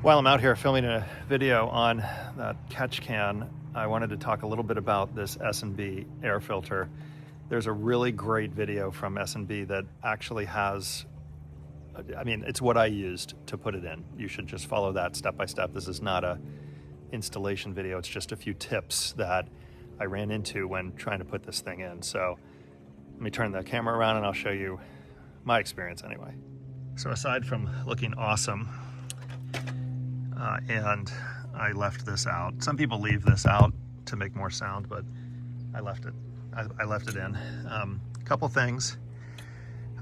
While I'm out here filming a video on that catch can, I wanted to talk a little bit about this S&B air filter. There's a really great video from S&B that actually has, it's what I used to put it in. You should just follow that step by step. This is not a installation video. It's just a few tips that I ran into when trying to put this thing in. So let me turn the camera around and I'll show you my experience anyway. So aside from looking awesome, and I left this out. Some people leave this out to make more sound, but I left it. I left it in. A couple things.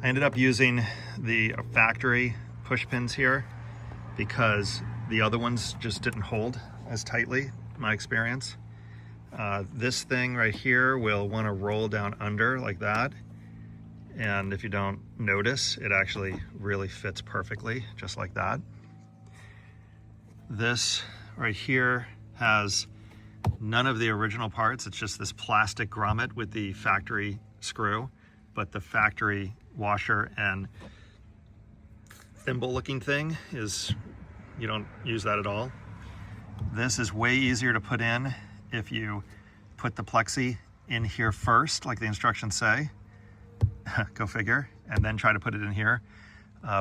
I ended up using the factory push pins here because the other ones just didn't hold as tightly, my experience. This thing right here will want to roll down under like that. And if you don't notice, it actually really fits perfectly, just like that. This right here has none of the original parts. It's just this plastic grommet with the factory screw, but the factory washer and thimble looking thing is, you don't use that at all. This is way easier to put in if you put the plexi in here first, like the instructions say. Go figure, and then try to put it in here.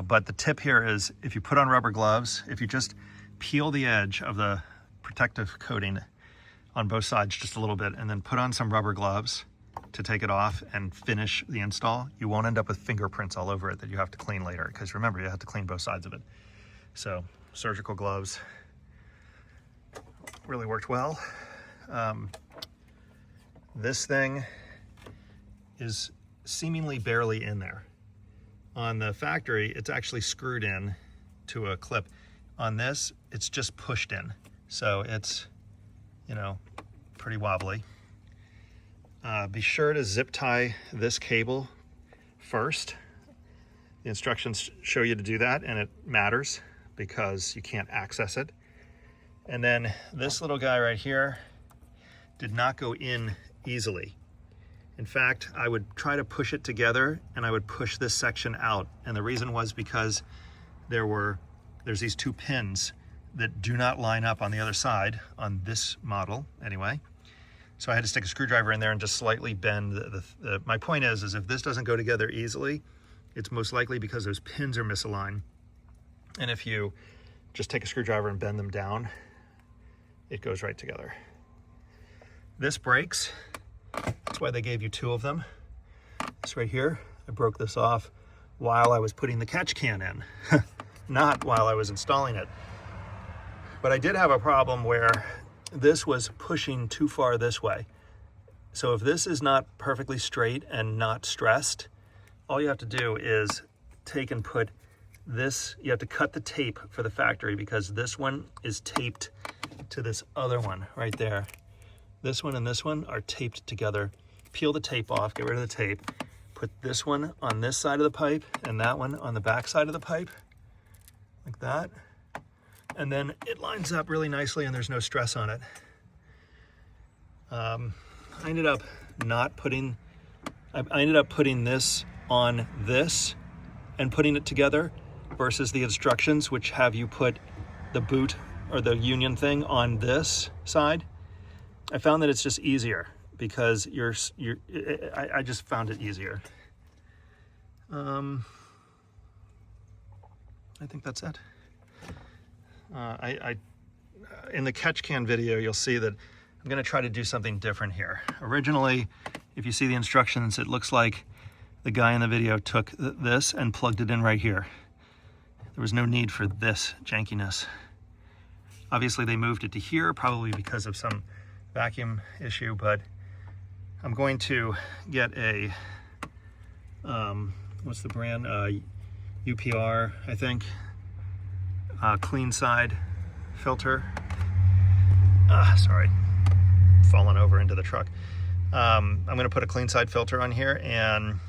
But the tip here is if you put on rubber gloves, if you just peel the edge of the protective coating on both sides just a little bit and then put on some rubber gloves to take it off and finish the install, you won't end up with fingerprints all over it that you have to clean later, because remember, you have to clean both sides of it. So surgical gloves really worked well. This thing is seemingly barely in there. On the factory, it's actually screwed in to a clip. On this, it's just pushed in. So it's, pretty wobbly. Be sure to zip tie this cable first. The instructions show you to do that, and it matters because you can't access it. And then this little guy right here did not go in easily. In fact, I would try to push it together and I would push this section out. And the reason was because there's these two pins that do not line up on the other side on this model anyway. So I had to stick a screwdriver in there and just slightly bend my point is if this doesn't go together easily, it's most likely because those pins are misaligned. And if you just take a screwdriver and bend them down, it goes right together. This breaks. That's why they gave you two of them. This right here, I broke this off while I was putting the catch can in, not while I was installing it. But I did have a problem where this was pushing too far this way. So if this is not perfectly straight and not stressed, all you have to do is take and put this, you have to cut the tape for the factory because this one is taped to this other one right there. This one and this one are taped together. Peel the tape off, get rid of the tape, put this one on this side of the pipe and that one on the back side of the pipe, like that. And then it lines up really nicely and there's no stress on it. I ended up putting this on this and putting it together versus the instructions, which have you put the boot or the union thing on this side. I found that it's just easier because I just found it easier. I think that's it. In the catch can video, you'll see that I'm gonna try to do something different here. Originally, if you see the instructions, it looks like the guy in the video took this and plugged it in right here. There was no need for this jankiness. Obviously, they moved it to here, probably because of some vacuum issue, but I'm going to get a, what's the brand? UPR, I think. Clean side filter. Sorry, falling over into the truck. I'm gonna put a clean side filter on here and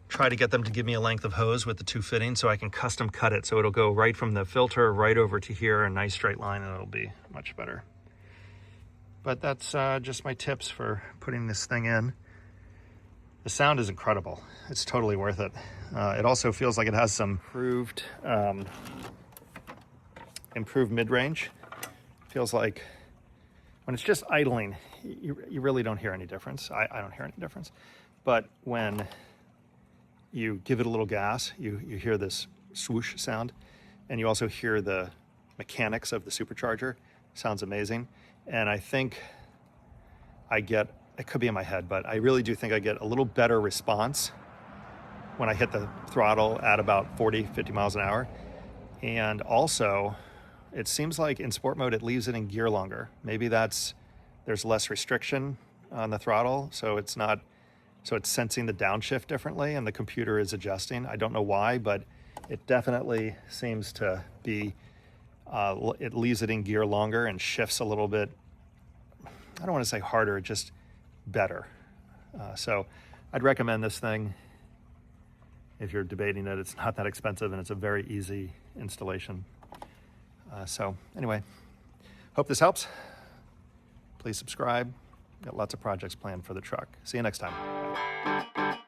try to get them to give me a length of hose with the two fittings so I can custom cut it so it'll go right from the filter right over to here, a nice straight line, and it'll be much better. But that's just my tips for putting this thing in. The sound is incredible. It's totally worth it. It also feels like it has some improved improved mid-range. Feels like when it's just idling, you really don't hear any difference. I don't hear any difference. But when you give it a little gas, you hear this swoosh sound, and you also hear the mechanics of the supercharger. Sounds amazing. And I think I get, it could be in my head, but I really do think I get a little better response when I hit the throttle at about 40, 50 miles an hour. And also, it seems like in sport mode, it leaves it in gear longer. Maybe there's less restriction on the throttle, so it's sensing the downshift differently, and the computer is adjusting. I don't know why, but it definitely seems to be, it leaves it in gear longer and shifts a little bit, I don't want to say harder, just better. So I'd recommend this thing if you're debating it. It's not that expensive and it's a very easy installation. So anyway, hope this helps. Please subscribe. Got lots of projects planned for the truck. See you next time. Bye.